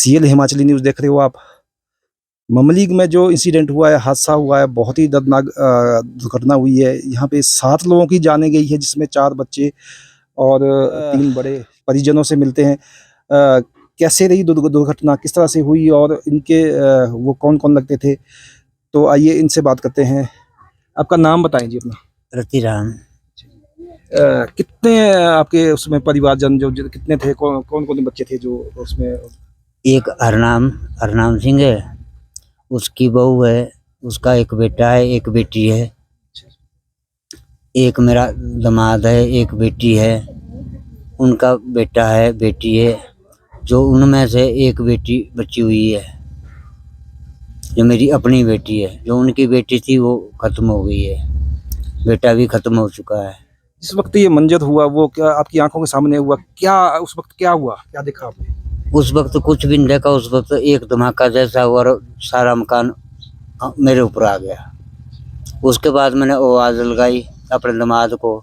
CL Himachali news देख रहे हो आप। ममलीग में जो इंसिडेंट हुआ है, हादसा हुआ है, बहुत ही दर्दनाक दुर्घटना हुई है। यहाँ पे 7 लोगों की जानें गई है, जिसमें 4 बच्चे और 3 बड़े। परिजनों से मिलते हैं। कैसे रही दुर्घटना, किस तरह से हुई और इनके वो कौन-कौन लगते थे? तो आइए इनसे बात करते हैं। आपका नाम बताएँ जी अपना? रतिराम। कितने आपके उसमें परिवारजन जो कितने थे? कौन-कौन बच्चे थे जो उसमें? एक हरनाम सिंह है, उसकी बहू है, उसका एक बेटा है, एक बेटी है। एक मेरा दामाद है, एक बेटी है, उनका बेटा है, बेटी है। जो उनमें से एक बेटी बची हुई है, जो मेरी अपनी बेटी है। जो उनकी बेटी थी वो खत्म हो गई है, बेटा भी खत्म हो चुका है। जिस वक्त ये मंजर हुआ वो क्या आपकी आंखों के सामने हुआ? क्या उस वक्त क्या हुआ, क्या देखा आपने? उस वक्त कुछ भी नहीं देखा। उस वक्त एक धमाका जैसा हुआ और सारा मकान मेरे ऊपर आ गया। उसके बाद मैंने आवाज़ लगाई अपने दामाद को,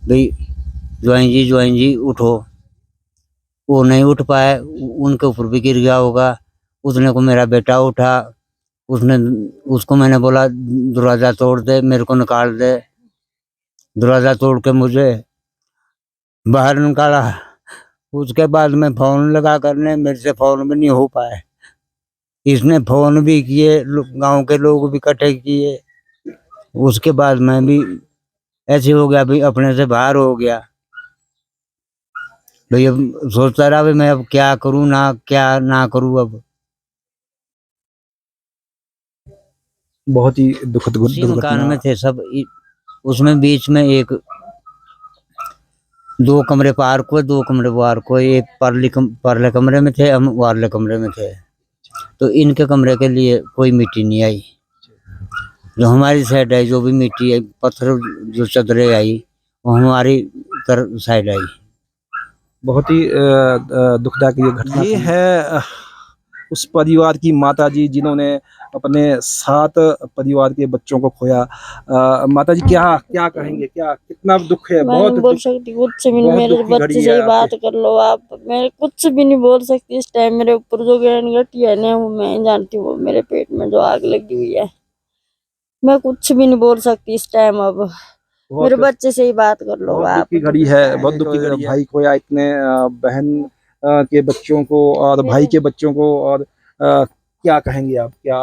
भाई ज्वाइन जी उठो। वो नहीं उठ पाए, उनके ऊपर भी गिर गया होगा। उसने को मेरा बेटा उठा, उसने उसको मैंने बोला दरवाज़ा तोड़ दे, मेरे को निकाल दे। दरवाज़ा तोड़ के मुझे बाहर निकाला। उसके बाद मैं फ़ोन लगा करने, मेरे से फ़ोन भी नहीं हो पाए। इसने फ़ोन भी किए, गांव के लोग भी इकट्ठे किए। उसके बाद मैं भी ऐसे हो गया, भाई अपने से बाहर हो गया। भाई अब सोचता रहा भाई मैं अब क्या करूं, क्या ना करूं। अब बहुत ही दुखद उसी मकान दुर्घटना। में थे सब। उसमें बीच में एक 2 कमरे पार को, 2 कमरे बाहर को। एक परले कमरे में थे, हम वारले कमरे में थे। तो इनके कमरे के लिए कोई मिट्टी नहीं आई। जो हमारी साइड आई, जो भी मिट्टी आई, पत्थर जो चदरे आई, वो हमारी तरफ साइड आई। बहुत ही दुखदायक ये घटना ये है। उस परिवार की माताजी जिन्होंने अपने 7 परिवार के बच्चों को खोया। माताजी क्या क्या कहेंगे? क्या कितना दुख है? मैं बहुत नहीं बोल दुख, सकती कुछ भी नहीं। बहुत मेरे दुख की घड़ी बच्चे है से ही बात आपके। कर लो आप। मैं कुछ भी नहीं बोल सकती इस टाइम। मेरे ऊपर जो ग्रहण घटी है ना, वो मैं जानती हूँ। मेरे पेट में जो आग लगी हुई है, मैं कुछ भी नहीं बोल सकती इस टाइम। अब मेरे बहुत बच्चे से ही बात कर लो बहुत दुख आप। की घड़ी है, बहुत दुख की घड़ी है। भाई खोया, इतने बहन के बच्चों को और भाई के बच्चों को। और क्या कहेंगे आप? क्या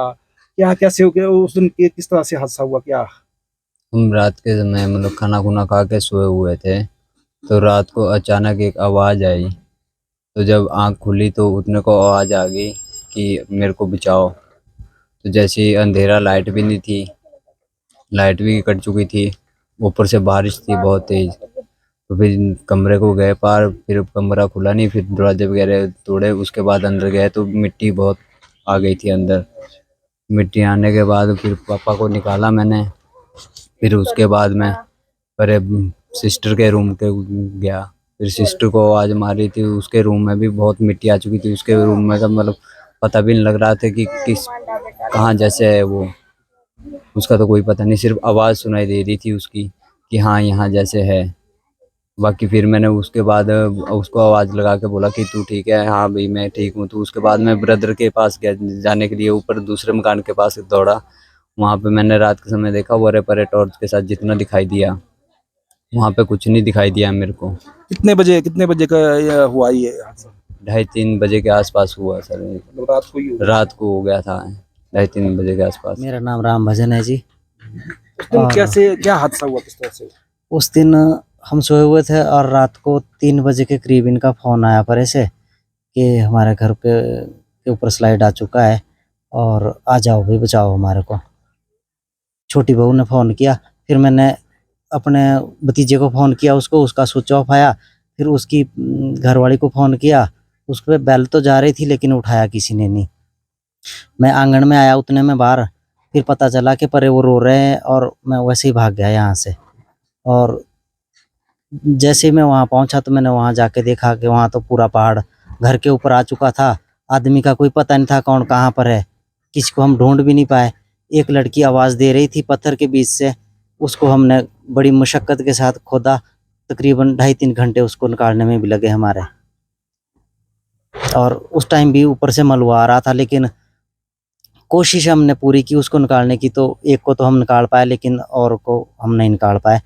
क्या कैसे हो गया उस दिन? किस तरह से हादसा हुआ? क्या हम रात के समय मतलब खाना खुना खा के सोए हुए थे, तो रात को अचानक एक आवाज़ आई। तो जब आँख खुली तो उतने को आवाज़ आ गई कि मेरे को बचाओ। तो जैसे ही अंधेरा, लाइट भी नहीं थी, लाइट भी कट चुकी थी, ऊपर से बारिश थी बहुत तेज़। तो फिर कमरे को गए पार, फिर कमरा खुला नहीं, फिर दरवाजे वगैरह तोड़े। उसके बाद अंदर गए तो मिट्टी बहुत आ गई थी अंदर। मिट्टी आने के बाद फिर पापा को निकाला मैंने। फिर उसके बाद मैं परे सिस्टर के रूम के गया। फिर सिस्टर को आवाज़ मारी थी, उसके रूम में भी बहुत मिट्टी आ चुकी थी। उसके रूम में का मतलब पता भी नहीं लग रहा था कि किस कहाँ जैसे है वो, उसका तो कोई पता नहीं, सिर्फ आवाज़ सुनाई दे रही थी उसकी कि हाँ यहाँ जैसे है। बाकी फिर मैंने उसके बाद उसको आवाज़ लगा के बोला कि तू ठीक है? हाँ भाई मैं ठीक हूँ। तो उसके बाद मैं ब्रदर के पास गया जाने के लिए, ऊपर दूसरे मकान के पास दौड़ा। वहाँ पे मैंने रात के समय देखा, वरे परे टॉर्च के साथ जितना दिखाई दिया, वहाँ पे कुछ नहीं दिखाई दिया मेरे को। कितने बजे का ये हुआ ये हादसा? 2:30-3 बजे के आसपास हुआ सर। मतलब रात को ही हुआ? रात को हो गया था 2:30-3 बजे के आसपास। मेरा नाम राम भजन है जी। उस दिन और कैसे क्या हादसा हुआ, किस तरह से? उस दिन हम सोए हुए थे और रात को 3 बजे के करीब इनका फ़ोन आया परे से कि हमारे घर के ऊपर स्लाइड आ चुका है और आ जाओ भाई, बचाओ हमारे को। छोटी बहू ने फ़ोन किया, फिर मैंने अपने भतीजे को फ़ोन किया, उसका स्विच ऑफ आया। फिर उसकी घरवाली को फ़ोन किया, उस पर बेल तो जा रही थी लेकिन उठाया किसी ने नहीं। मैं आंगन में आया, उतने में बाहर फिर पता चला कि परे वो रो रहे हैं और मैं वैसे ही भाग गया यहाँ से। और जैसे ही मैं वहाँ पहुँचा तो मैंने वहाँ जाके देखा कि वहाँ तो पूरा पहाड़ घर के ऊपर आ चुका था। आदमी का कोई पता नहीं था कौन कहाँ पर है, किसी को हम ढूंढ भी नहीं पाए। एक लड़की आवाज़ दे रही थी पत्थर के बीच से, उसको हमने बड़ी मशक्क़त के साथ खोदा। तकरीबन 2.5-3 घंटे उसको निकालने में भी लगे हमारे। और उस टाइम भी ऊपर से मलबा आ रहा था, लेकिन कोशिश हमने पूरी की उसको निकालने की। तो एक को तो हम निकाल पाए, लेकिन और को हम नहीं निकाल पाए।